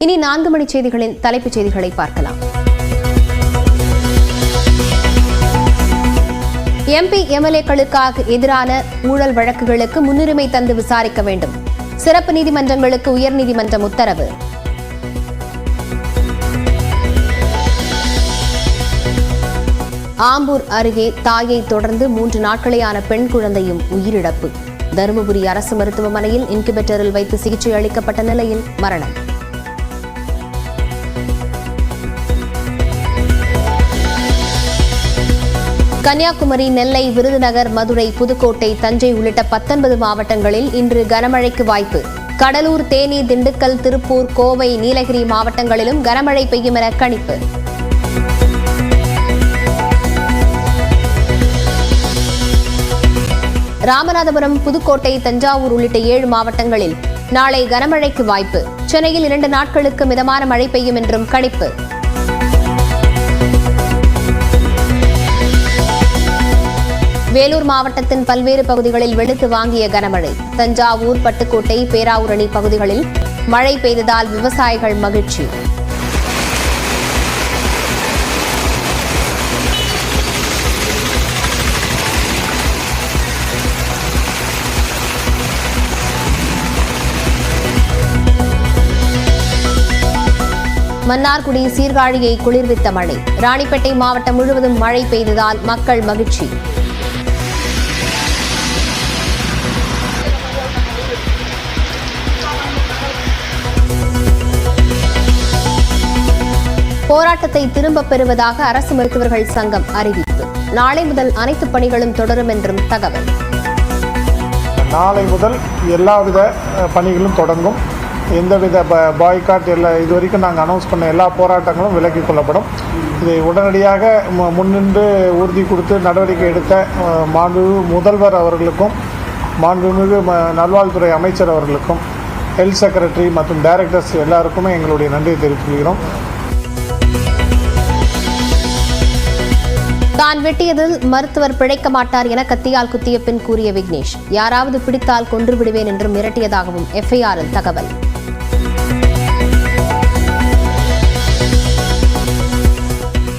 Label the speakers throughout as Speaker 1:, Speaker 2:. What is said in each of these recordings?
Speaker 1: இனி 4 மணி செய்திகளின் தலைப்புச் செய்திகளை பார்க்கலாம். எம்பி எம்எல்ஏக்களுக்காக எதிரான ஊழல் வழக்குகளுக்கு முன்னுரிமை தந்து விசாரிக்க வேண்டும். சிறப்பு நீதிமன்றங்களுக்கு உயர்நீதிமன்றம் உத்தரவு. ஆம்பூர் அருகே தாயை தொடர்ந்து 3 நாட்களேயான பெண் குழந்தையும் உயிரிழப்பு. தருமபுரி அரசு மருத்துவமனையில் இன்குபேட்டரில் வைத்து சிகிச்சை அளிக்கப்பட்ட நிலையில் மரணம். கன்னியாகுமரி, நெல்லை, விருதுநகர், மதுரை, புதுக்கோட்டை, தஞ்சை உள்ளிட்ட 19 மாவட்டங்களில் இன்று கனமழைக்கு வாய்ப்பு. கடலூர், தேனி, திண்டுக்கல், திருப்பூர், கோவை, நீலகிரி மாவட்டங்களிலும் கனமழை பெய்யும் என கணிப்பு. ராமநாதபுரம், புதுக்கோட்டை, தஞ்சாவூர் உள்ளிட்ட 7 மாவட்டங்களில் நாளை கனமழைக்கு வாய்ப்பு. சென்னையில் 2 நாட்களுக்கு மிதமான மழை பெய்யும் என்றும் கணிப்பு. வேலூர் மாவட்டத்தின் பல்வேறு பகுதிகளில் வெளுத்து வாங்கிய கனமழை. தஞ்சாவூர், பட்டுக்கோட்டை, பேராவூரணி பகுதிகளில் மழை பெய்ததால் விவசாயிகள் மகிழ்ச்சி. மன்னார்குடி, சீர்காழியை குளிர்வித்த மழை. ராணிப்பேட்டை மாவட்டம் முழுவதும் மழை பெய்ததால் மக்கள் மகிழ்ச்சி. போராட்டத்தை திரும்பப் பெறுவதாக அரசு மருத்துவர்கள் சங்கம் அறிவிப்பு. நாளை முதல் அனைத்து பணிகளும் தொடரும் என்றும் தகவல்.
Speaker 2: நாளை முதல் எல்லாவித பணிகளும் தொடங்கும். எந்தவித பாய்காட் இதுவரைக்கும் நாங்கள் அனௌன்ஸ் பண்ண எல்லா போராட்டங்களும் விலக்கிக் கொள்ளப்படும். இதை உடனடியாக முன்னின்று உறுதி கொடுத்து நடவடிக்கை எடுத்த மாண்புமிகு முதல்வர் அவர்களுக்கும் மாண்புமிகு நல்வாழ்வுத்துறை அமைச்சர் அவர்களுக்கும் ஹெல்த் செக்ரட்டரி மற்றும் டைரக்டர்ஸ் எல்லாருக்குமே எங்களுடைய நன்றியை தெரிவித்துக் கொள்கிறோம்.
Speaker 1: தான் வெட்டியதில் மருத்துவர் பிழைக்க மாட்டார் என கத்தியால் குத்திய பின் கூறிய விக்னேஷ். யாராவது பிடித்தால் கொன்று விடுவேன் என்றும் மிரட்டியதாகவும் எஃப்ஐஆரில் தகவல்.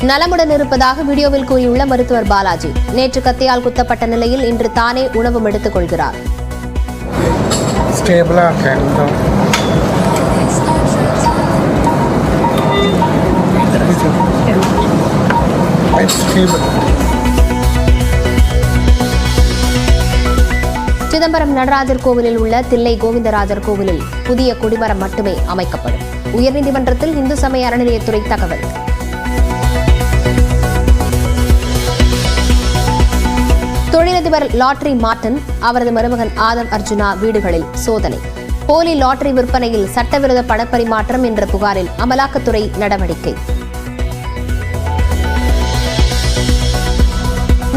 Speaker 1: நலமுடன் இருப்பதாக வீடியோவில் கூறியுள்ள மருத்துவர் பாலாஜி. நேற்று கத்தியால் குத்தப்பட்ட நிலையில் இன்று தானே உணவும் எடுத்துக் கொள்கிறார். சிதம்பரம் நடராஜர் கோவிலில் உள்ள தில்லை கோவிந்தராஜர் கோவிலில் புதிய கொடிமரம் மட்டுமே அமைக்கப்படும். உயர்நீதிமன்றத்தில் இந்து சமய அறநிலையத்துறை தகவல். தொழிலதிபர் லாட்டரி மார்டன், அவரது மருமகன் ஆதம் அர்ஜுனா வீடுகளில் சோதனை. போலி லாட்டரி விற்பனையில் சட்டவிரோத பணப்பரிமாற்றம் என்ற புகாரில் அமலாக்கத்துறை நடவடிக்கை.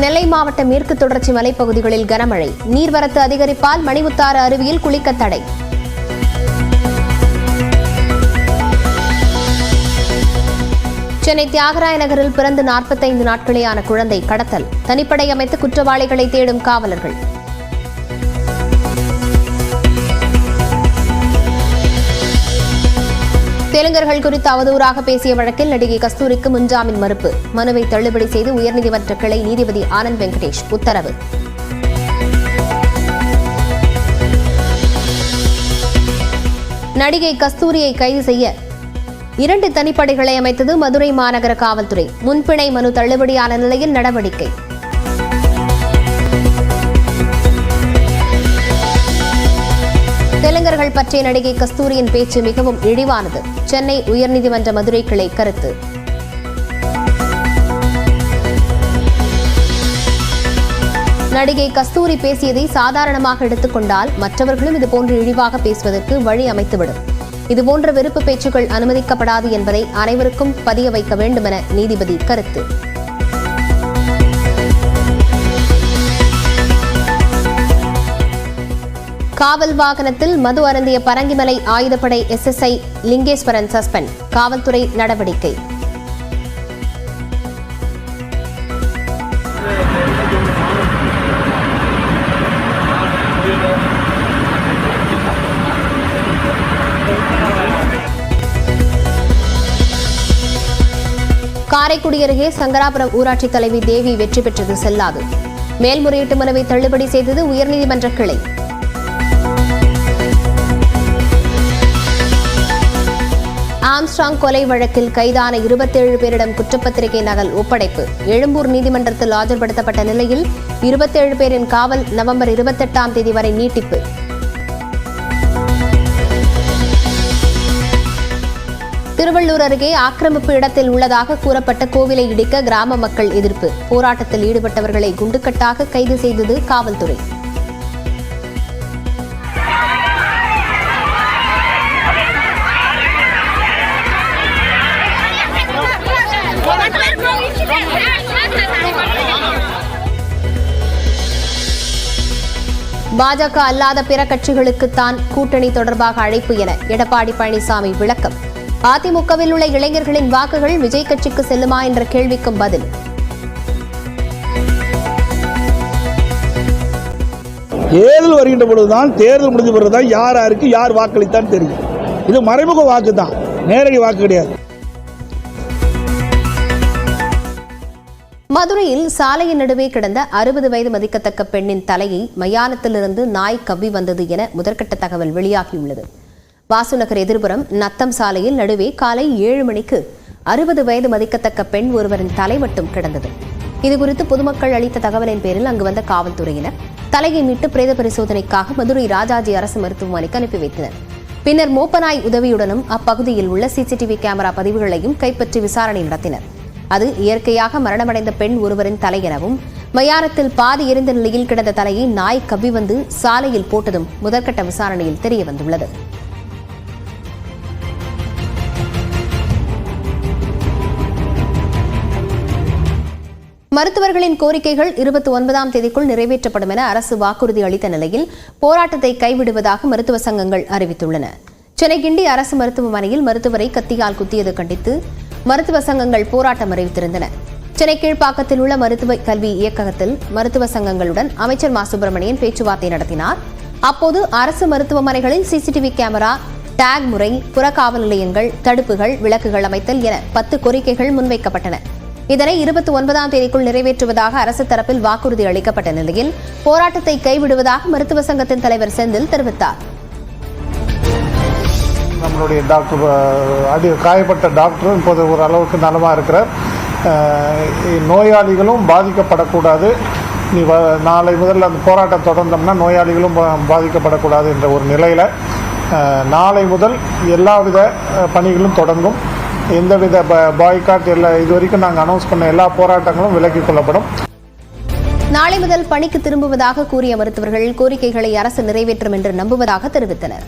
Speaker 1: நெல்லை மாவட்ட மேற்கு தொடர்ச்சி மலைப்பகுதிகளில் கனமழை. நீர்வரத்து அதிகரிப்பால் மணிமுத்தாறு அருவியில் குளிக்க தடை. சென்னை தியாகராய நகரில் பிறந்து 45 நாட்களேயான குழந்தை கடத்தல். தனிப்படை அமைத்து குற்றவாளிகளை தேடும் காவலர்கள். தெலுங்கர்கள் குறித்து அவதூறாக பேசிய வழக்கில் நடிகை கஸ்தூரிக்கு முன்ஜாமீன் மறுப்பு. மனுவை தள்ளுபடி செய்து உயர்நீதிமன்ற கிளை நீதிபதி ஆனந்த் வெங்கடேஷ் உத்தரவு. நடிகை கஸ்தூரியை கைது செய்ய 2 தனிப்படைகளை அமைத்தது மதுரை மாநகர காவல்துறை. முன்பிணை மனு தள்ளுபடியான நிலையில் நடவடிக்கை. தெலுங்கர்கள் பற்றிய நடிகை கஸ்தூரியின் பேச்சு மிகவும் இழிவானது. சென்னை உயர்நீதிமன்ற மதுரை கிளை கருத்து. நடிகை கஸ்தூரி பேசியதை சாதாரணமாக எடுத்துக்கொண்டால் மற்றவர்களும் இதுபோன்று இழிவாக பேசுவதற்கு வழி அமைத்துவிடும். இதுபோன்ற வெறுப்பு பேச்சுக்கள் அனுமதிக்கப்படாது என்பதை அனைவருக்கும் பதிய வைக்க வேண்டும் என நீதிபதி கருத்து. காவல் வாகனத்தில் மது அருந்திய பரங்கிமலை ஆயுதப்படை SSI லிங்கேஸ்வரன் சஸ்பெண்ட். காவல்துறை நடவடிக்கை. காரைக்குடி அருகே சங்கராபுரம் ஊராட்சி தலைவி தேவி வெற்றி பெற்றது செல்லாது. மேல்முறையீட்டு மனுவை தள்ளுபடி செய்தது உயர்நீதிமன்ற கிளை. ஆம்ஸ்ட்ராங் கொலை வழக்கில் கைதான 27 பேரிடம் குற்றப்பத்திரிகை நகல் ஒப்படைப்பு. எழும்பூர் நீதிமன்றத்தில் ஆஜர்படுத்தப்பட்ட நிலையில் 27 பேரின் காவல் நவம்பர் 28ஆம் தேதி வரை நீட்டிப்பு. திருவள்ளூர் அருகே ஆக்கிரமிப்பு இடத்தில் உள்ளதாக கூறப்பட்ட கோவிலை இடிக்க கிராம மக்கள் எதிர்ப்பு. போராட்டத்தில் ஈடுபட்டவர்களை குண்டுக்கட்டாக கைது செய்தது காவல்துறை. பாஜக அல்லாத பிற கட்சிகளுக்குத்தான் கூட்டணி தொடர்பாக அழைப்பு என எடப்பாடி பழனிசாமி விளக்கம். அதிமுகவில் உள்ள இளைஞர்களின் வாக்குகள் விஜய் கட்சிக்கு செல்லுமா என்ற கேள்விக்கும் பதில்.
Speaker 3: தேர்தல் வருகின்ற பொழுதுதான், தேர்தல் முடிஞ்ச பிறகுதான் யாருக்கு யார் வாக்களித்தான் தெரியும். இது மறைமுக வாக்கு தான், நேரடி வாக்கு கிடையாது.
Speaker 1: மதுரையில் சாலையின் நடுவே கிடந்த 60 வயது மதிக்கத்தக்க பெண்ணின் தலையை மயானத்திலிருந்து நாய் கவ்வி வந்தது என முதற்கட்ட தகவல் வெளியாகியுள்ளது. வாசுநகர் எதிர்புறம் நத்தம் சாலையில் நடுவே காலை 7 மணிக்கு 60 வயது மதிக்கத்தக்க பெண் ஒருவரின் தலை மட்டும் கிடந்தது. இதுகுறித்து பொதுமக்கள் அளித்த தகவலின் பேரில் அங்கு வந்த காவல்துறையினர் தலையை மீட்டு பிரேத பரிசோதனைக்காக மதுரை ராஜாஜி அரசு மருத்துவமனைக்கு அனுப்பி வைத்தனர். பின்னர் மோப்பநாய் உதவியுடனும் அப்பகுதியில் உள்ள சிசிடிவி கேமரா பதிவுகளையும் கைப்பற்றி விசாரணை நடத்தினர். அது இயற்கையாக மரணமடைந்த பெண் ஒருவரின் தலை எனவும் மயானத்தில் பாதி எரிந்த நிலையில் கிடந்த தலையை நாய் கவ்வி வந்து சாலையில் போட்டதும் முதற்கட்ட விசாரணையில் தெரியவந்துள்ளது. மருத்துவர்களின் கோரிக்கைகள் 29ஆம் தேதிக்குள் நிறைவேற்றப்படும் என அரசு வாக்குறுதி அளித்த நிலையில் போராட்டத்தை கைவிடுவதாக மருத்துவ சங்கங்கள் அறிவித்துள்ளன. சென்னை கிண்டி அரசு மருத்துவமனையில் மருத்துவரை கத்தியால் குத்தியது கண்டித்து மருத்துவ சங்கங்கள் போராட்டம் அறிவித்திருந்தன. சென்னை கீழ்ப்பாக்கத்தில் உள்ள மருத்துவ கல்வி இயக்ககத்தில் மருத்துவ சங்கங்களுடன் அமைச்சர் மா சுப்பிரமணியன் பேச்சுவார்த்தை நடத்தினார். அப்போது அரசு மருத்துவமனைகளில் சிசிடிவி கேமரா, டாக் முறை, புறக்காவல் நிலையங்கள், தடுப்புகள், விளக்குகள் அமைத்தல் என 10 கோரிக்கைகள் முன்வைக்கப்பட்டன. இதனை 29ஆம் தேதிக்குள் நிறைவேற்றுவதாக அரசு தரப்பில் வாக்குறுதி அளிக்கப்பட்ட நிலையில் போராட்டத்தை கைவிடுவதாக மருத்துவ சங்கத்தின் தலைவர் செந்தில் தெரிவித்தார்.
Speaker 2: நம்மளுடைய டாக்டர் காயப்பட்ட டாக்டரும் இப்போது ஒரு அளவுக்கு நலமாக இருக்கிறார். நோயாளிகளும் பாதிக்கப்படக்கூடாது. நாளை முதல் அந்த போராட்டம் தொடர்ந்தோம்னா நோயாளிகளும் பாதிக்கப்படக்கூடாது என்ற ஒரு நிலையில் நாளை முதல் எல்லாவித பணிகளும் தொடங்கும். எந்தவித பாய்காட் இதுவரைக்கும் நாங்கள் அனௌன்ஸ் பண்ண எல்லா போராட்டங்களும் விலக்கிக் கொள்ளப்படும்.
Speaker 1: நாளை முதல் பணிக்கு திரும்புவதாக கூறிய மருத்துவர்கள் கோரிக்கைகளை அரசு நிறைவேற்றும் என்று நம்புவதாக தெரிவித்தனர்.